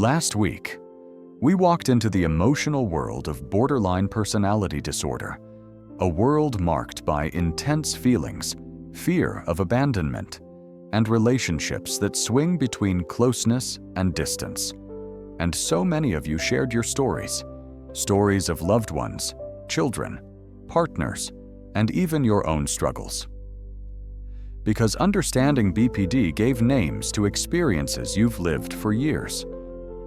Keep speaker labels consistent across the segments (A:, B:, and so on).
A: Last week, we walked into the emotional world of borderline personality disorder, a world marked by intense feelings, fear of abandonment, and relationships that swing between closeness and distance. And so many of you shared your stories of loved ones, children, partners, and even your own struggles. Because understanding BPD gave names to experiences you've lived for years.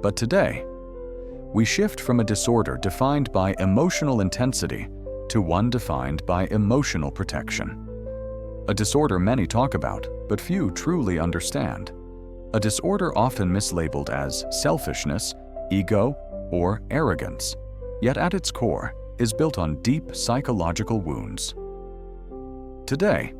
A: But today, we shift from a disorder defined by emotional intensity to one defined by emotional protection. A disorder many talk about, but few truly understand. A disorder often mislabeled as selfishness, ego, or arrogance, yet at its core is built on deep psychological wounds. Today,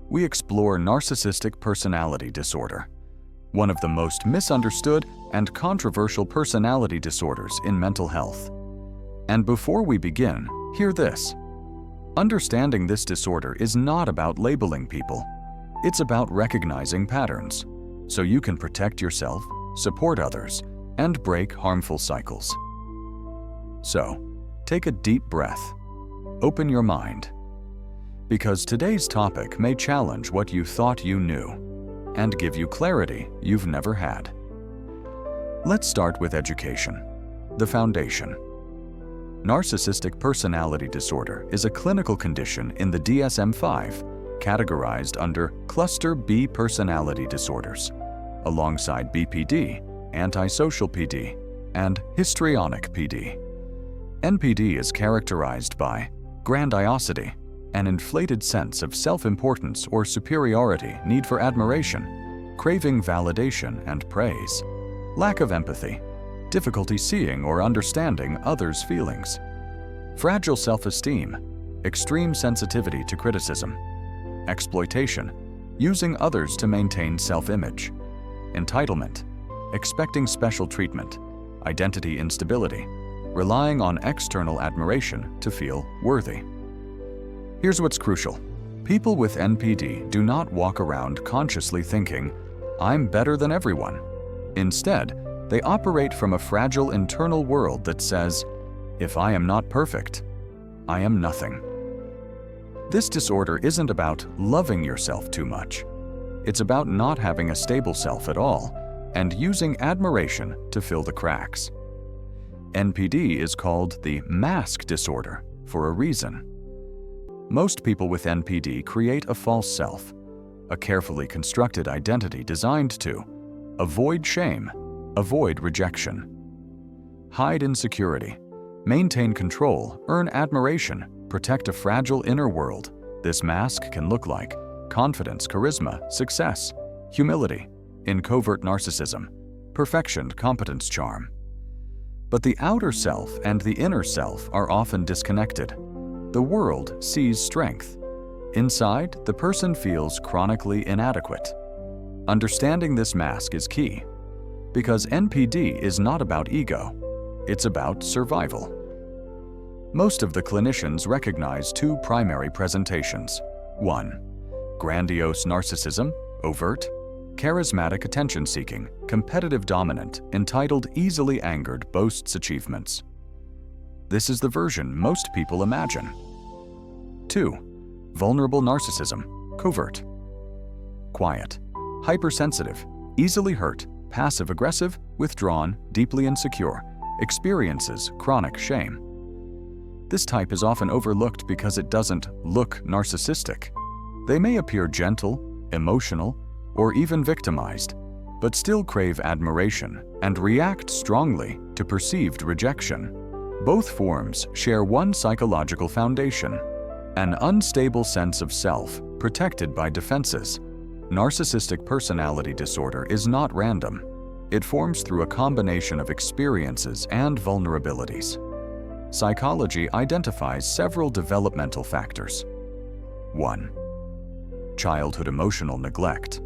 A: we explore narcissistic personality disorder, one of the most misunderstood and controversial personality disorders in mental health. And before we begin, hear this. Understanding this disorder is not about labeling people. It's about recognizing patterns, so you can protect yourself, support others, and break harmful cycles. So, take a deep breath. Open your mind. Because today's topic may challenge what you thought you knew and give you clarity you've never had. Let's start with education, the foundation. Narcissistic personality disorder is a clinical condition in the DSM-5, categorized under Cluster B personality disorders, alongside BPD, antisocial PD, and histrionic PD. NPD is characterized by grandiosity, an inflated sense of self-importance or superiority, need for admiration, craving validation and praise, lack of empathy, difficulty seeing or understanding others' feelings, fragile self-esteem, extreme sensitivity to criticism, exploitation, using others to maintain self-image, entitlement, expecting special treatment, identity instability, relying on external admiration to feel worthy. Here's what's crucial. People with NPD do not walk around consciously thinking, "I'm better than everyone." Instead, they operate from a fragile internal world that says, "If I am not perfect, I am nothing." This disorder isn't about loving yourself too much. It's about not having a stable self at all and using admiration to fill the cracks. NPD is called the mask disorder for a reason. Most people with NPD create a false self, a carefully constructed identity designed to avoid shame, avoid rejection, hide insecurity, maintain control, earn admiration, protect a fragile inner world. This mask can look like confidence, charisma, success, humility, in covert narcissism, perfection, competence, charm. But the outer self and the inner self are often disconnected. The world sees strength. Inside, the person feels chronically inadequate. Understanding this mask is key, because NPD is not about ego, it's about survival. Most of the clinicians recognize two primary presentations. 1. Grandiose narcissism, overt, charismatic attention-seeking, competitive dominant, entitled, easily angered, boasts achievements. This is the version most people imagine. 2. Vulnerable narcissism, covert, quiet, hypersensitive, easily hurt, passive-aggressive, withdrawn, deeply insecure, experiences chronic shame. This type is often overlooked because it doesn't look narcissistic. They may appear gentle, emotional, or even victimized, but still crave admiration and react strongly to perceived rejection. Both forms share one psychological foundation: an unstable sense of self, protected by defenses. Narcissistic personality disorder is not random. It forms through a combination of experiences and vulnerabilities. Psychology identifies several developmental factors. 1. Childhood emotional neglect.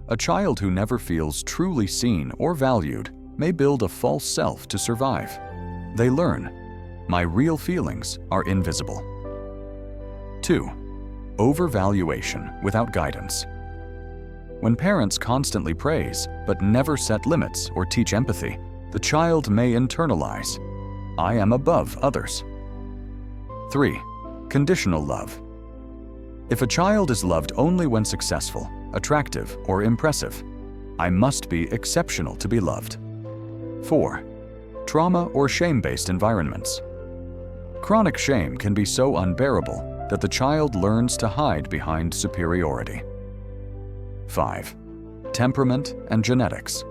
A: A child who never feels truly seen or valued may build a false self to survive. They learn, "My real feelings are invisible." 2. Overvaluation without guidance. When parents constantly praise but never set limits or teach empathy, the child may internalize, "I am above others." 3. Conditional love. If a child is loved only when successful, attractive, or impressive, "I must be exceptional to be loved." 4. Trauma or shame-based environments. Chronic shame can be so unbearable that the child learns to hide behind superiority. 5. Temperament and genetics.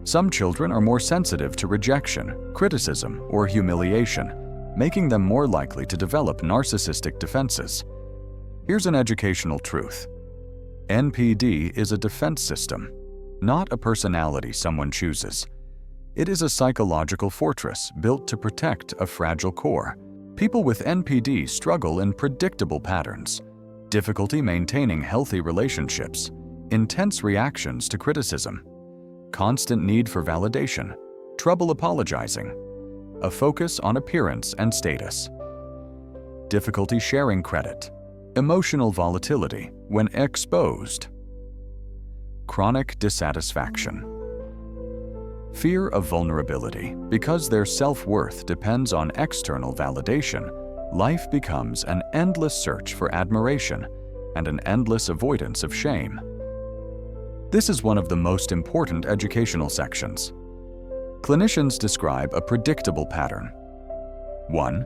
A: Some children are more sensitive to rejection, criticism, or humiliation, making them more likely to develop narcissistic defenses. Here's an educational truth. NPD is a defense system, not a personality someone chooses. It is a psychological fortress built to protect a fragile core. People with NPD struggle in predictable patterns, difficulty maintaining healthy relationships, intense reactions to criticism, constant need for validation, trouble apologizing, a focus on appearance and status, difficulty sharing credit, emotional volatility when exposed, chronic dissatisfaction, fear of vulnerability. Because their self-worth depends on external validation, life becomes an endless search for admiration and an endless avoidance of shame. This is one of the most important educational sections. Clinicians describe a predictable pattern. 1.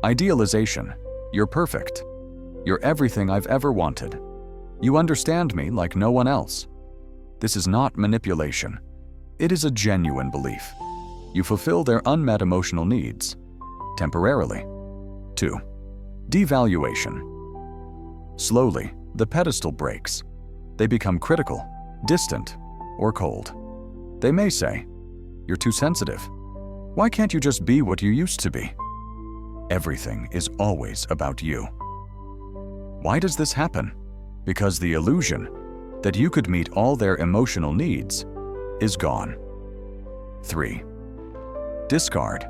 A: Idealization. "You're perfect. You're everything I've ever wanted. You understand me like no one else." This is not manipulation. It is a genuine belief. You fulfill their unmet emotional needs, temporarily. 2. Devaluation. Slowly, the pedestal breaks. They become critical, distant, or cold. They may say, "You're too sensitive. Why can't you just be what you used to be?" Everything is always about you. Why does this happen? Because the illusion that you could meet all their emotional needs is gone. 3. Discard.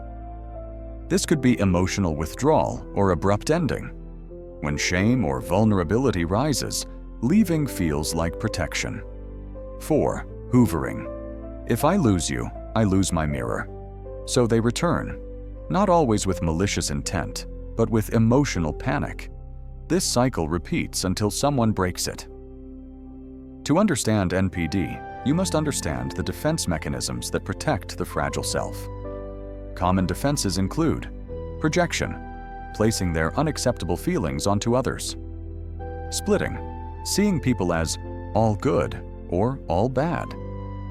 A: This could be emotional withdrawal or abrupt ending. When shame or vulnerability rises, leaving feels like protection. 4. Hoovering. "If I lose you, I lose my mirror." So they return, not always with malicious intent, but with emotional panic. This cycle repeats until someone breaks it. To understand NPD, you must understand the defense mechanisms that protect the fragile self. Common defenses include projection, placing their unacceptable feelings onto others; splitting, seeing people as all good or all bad;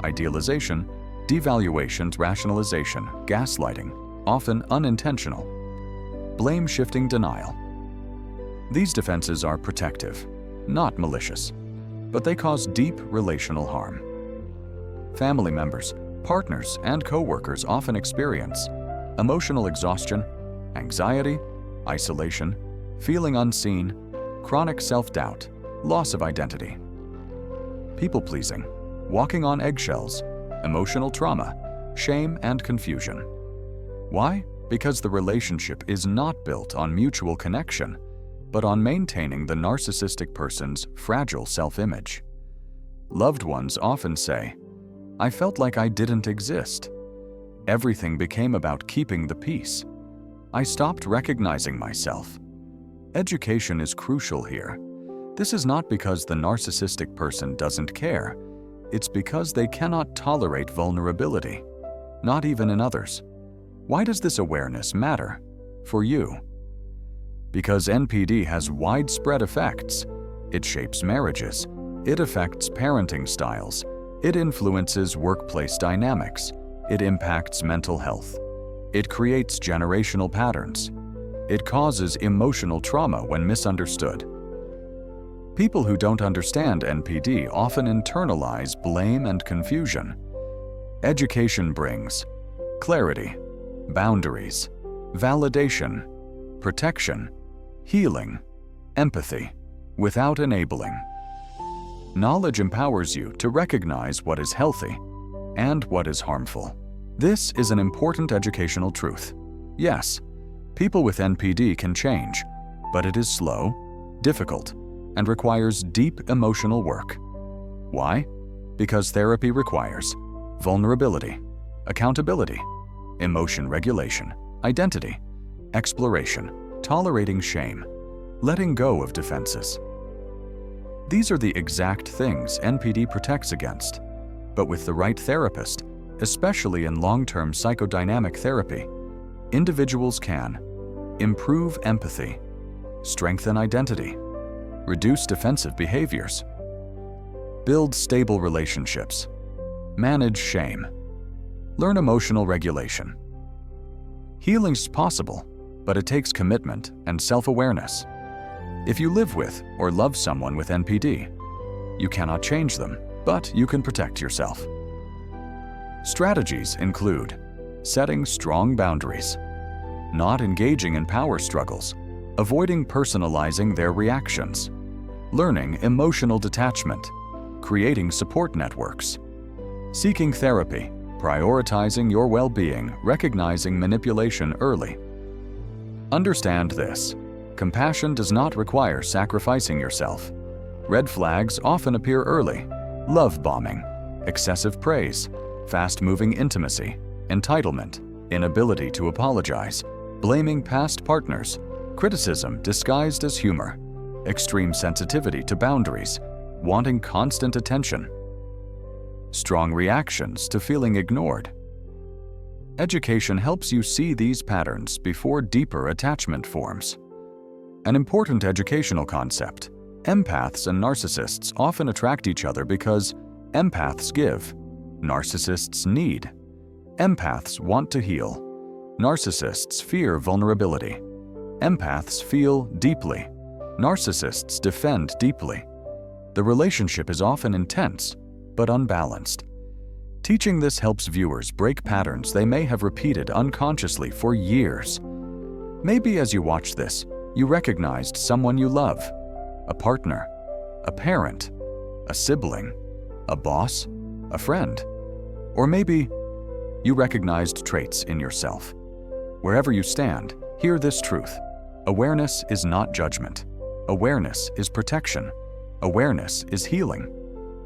A: idealization, devaluation, rationalization, gaslighting, often unintentional; blame-shifting denial. These defenses are protective, not malicious, but they cause deep relational harm. Family members, partners, and co-workers often experience emotional exhaustion, anxiety, isolation, feeling unseen, chronic self-doubt, loss of identity. People-pleasing, walking on eggshells, emotional trauma, shame, and confusion. Why? Because the relationship is not built on mutual connection, but on maintaining the narcissistic person's fragile self-image. Loved ones often say, "I felt like I didn't exist. Everything became about keeping the peace. I stopped recognizing myself." Education is crucial here. This is not because the narcissistic person doesn't care. It's because they cannot tolerate vulnerability, not even in others. Why does this awareness matter for you? Because NPD has widespread effects. It shapes marriages. It affects parenting styles. It influences workplace dynamics. It impacts mental health. It creates generational patterns. It causes emotional trauma when misunderstood. People who don't understand NPD often internalize blame and confusion. Education brings clarity, boundaries, validation, protection, healing, empathy, without enabling. Knowledge empowers you to recognize what is healthy and what is harmful. This is an important educational truth. Yes, people with NPD can change, but it is slow, difficult, and requires deep emotional work. Why? Because therapy requires vulnerability, accountability, emotion regulation, identity, exploration, tolerating shame, letting go of defenses. These are the exact things NPD protects against, but with the right therapist, especially in long-term psychodynamic therapy, individuals can improve empathy, strengthen identity, reduce defensive behaviors, build stable relationships, manage shame, learn emotional regulation. Healing's possible, but it takes commitment and self-awareness. If you live with or love someone with NPD, you cannot change them, but you can protect yourself. Strategies include setting strong boundaries, not engaging in power struggles, avoiding personalizing their reactions, learning emotional detachment, creating support networks, seeking therapy, prioritizing your well-being, recognizing manipulation early. Understand this. Compassion does not require sacrificing yourself. Red flags often appear early: love bombing, excessive praise, fast-moving intimacy, entitlement, inability to apologize, blaming past partners, criticism disguised as humor, extreme sensitivity to boundaries, wanting constant attention, strong reactions to feeling ignored. Education helps you see these patterns before deeper attachment forms. An important educational concept: empaths and narcissists often attract each other because empaths give, narcissists need. Empaths want to heal. Narcissists fear vulnerability. Empaths feel deeply. Narcissists defend deeply. The relationship is often intense, but unbalanced. Teaching this helps viewers break patterns they may have repeated unconsciously for years. Maybe as you watch this, you recognized someone you love: a partner, a parent, a sibling, a boss, a friend. Or maybe you recognized traits in yourself. Wherever you stand, hear this truth: awareness is not judgment. Awareness is protection. Awareness is healing.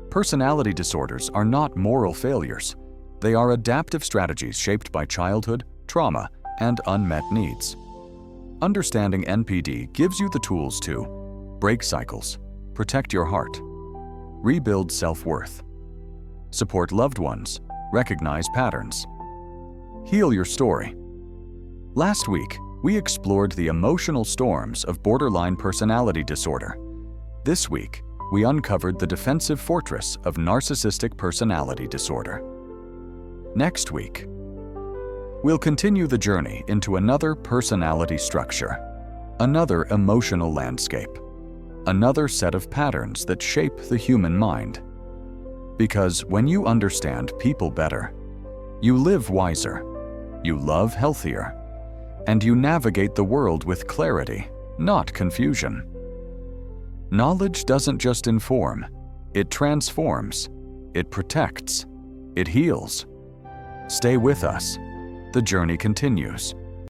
A: Personality disorders are not moral failures. They are adaptive strategies shaped by childhood, trauma, and unmet needs. Understanding NPD gives you the tools to break cycles, protect your heart, rebuild self-worth, support loved ones, recognize patterns, heal your story. Last week, we explored the emotional storms of borderline personality disorder. This week, we uncovered the defensive fortress of narcissistic personality disorder. Next week, we'll continue the journey into another personality structure, another emotional landscape, another set of patterns that shape the human mind. Because when you understand people better, you live wiser, you love healthier, and you navigate the world with clarity, not confusion. Knowledge doesn't just inform, it transforms, it protects, it heals. Stay with us. The journey continues.